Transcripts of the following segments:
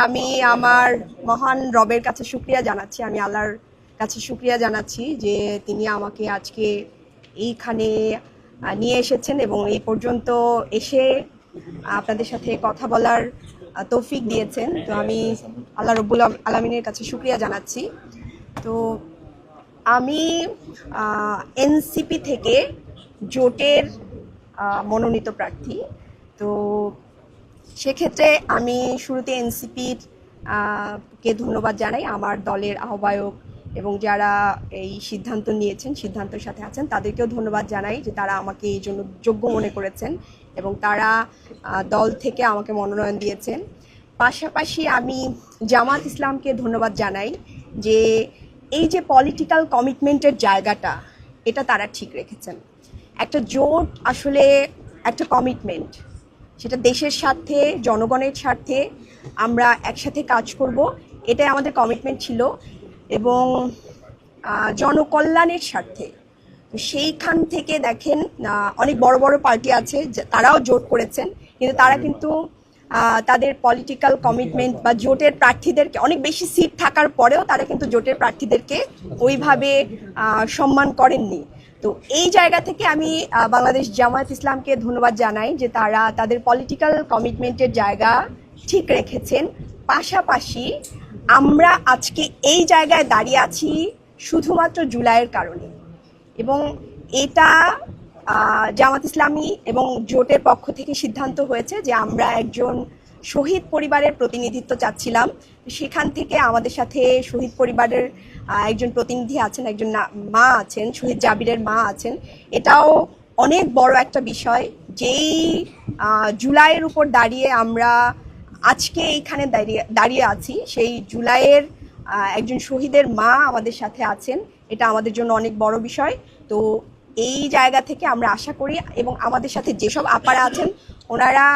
আমি আমার মহান রবের কাছে শুকরিয়া জানাচ্ছি, আমি আল্লাহর কাছে শুকরিয়া জানাচ্ছি যে তিনি আমাকে আজকে এইখানে নিয়ে এসেছেন এবং এই পর্যন্ত এসে আপনাদের সাথে কথা বলার তৌফিক দিয়েছেন। তো আমি আল্লাহ রব্বুল আলামিনের কাছে শুকরিয়া জানাচ্ছি। তো আমি এনসিপি থেকে জোটের মনোনীত প্রার্থী। তো সেক্ষেত্রে আমি শুরুতে এনসিপির কে ধন্যবাদ জানাই, আমার দলের আহ্বায়ক এবং যারা এই সিদ্ধান্ত নিয়েছেন, সিদ্ধান্তের সাথে আছেন, তাদেরকেও ধন্যবাদ জানাই যে তারা আমাকে এই জন্য যোগ্য মনে করেছেন এবং তারা দল থেকে আমাকে মনোনয়ন দিয়েছেন। পাশাপাশি আমি জামাত ইসলামকে ধন্যবাদ জানাই যে এই যে পলিটিক্যাল কমিটমেন্টের জায়গাটা, এটা তারা ঠিক রেখেছেন। একটা জোট আসলে একটা কমিটমেন্ট, সেটা দেশের স্বার্থে, জনগণের স্বার্থে আমরা একসাথে কাজ করব, এটাই আমাদের কমিটমেন্ট ছিল এবং জনকল্যাণের স্বার্থে। সেইখান থেকে দেখেন অনেক বড় বড় পার্টি আছে, তারাও জোট করেছেন, কিন্তু তারা কিন্তু তাদের পলিটিক্যাল কমিটমেন্ট বা জোটের প্রার্থীদেরকে, অনেক বেশি সিট থাকার পরেও তারা কিন্তু জোটের প্রার্থীদেরকে ওইভাবে সম্মান করেননি। তো এই জায়গা থেকে আমি বাংলাদেশ জামায়াত ইসলামকে ধন্যবাদ জানাই যে তারা তাদের পলিটিক্যাল কমিটমেন্টের জায়গা ঠিক রেখেছেন। পাশাপাশি আমরা আজকে এই জায়গায় দাঁড়িয়ে আছি শুধুমাত্র জুলাইয়ের কারণে, এবং এটা জামাত ইসলামী এবং জোটের পক্ষ থেকে সিদ্ধান্ত হয়েছে যে আমরা একজন শহীদ পরিবারের প্রতিনিধিত্ব চাচ্ছিলাম। সেখান থেকে আমাদের সাথে শহীদ পরিবারের একজন প্রতিনিধি আছেন, একজন মা আছেন, শহীদ জাবিরের মা আছেন। এটাও অনেক বড় একটা বিষয়, যেই জুলাইয়ের উপর দাঁড়িয়ে আমরা আজকে এইখানে দাঁড়িয়ে আছি, সেই জুলাইয়ের একজন শহীদের মা আমাদের সাথে আছেন, এটা আমাদের জন্য অনেক বড় বিষয়। তো এই জায়গা থেকে আমরা আশা করি, এবং আমাদের সাথে যেসব আপারা আছেন ওনারা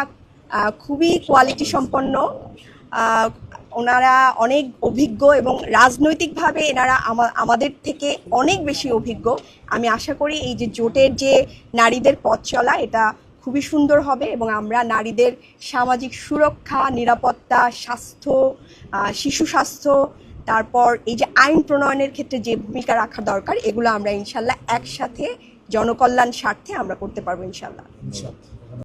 খুবই কোয়ালিটি সম্পন্ন, ওনারা অনেক অভিজ্ঞ এবং রাজনৈতিকভাবে এনারা আমাদের থেকে অনেক বেশি অভিজ্ঞ। আমি আশা করি এই যে জোটের যে নারীদের পথ চলা, এটা খুবই সুন্দর হবে এবং আমরা নারীদের সামাজিক সুরক্ষা, নিরাপত্তা, স্বাস্থ্য, শিশু স্বাস্থ্য, তারপর এই যে আইন প্রণয়নের ক্ষেত্রে যে ভূমিকা রাখা দরকার, এগুলো আমরা ইনশাল্লাহ একসাথে জনকল্যাণ স্বার্থে আমরা করতে পারবো ইনশাল্লাহ।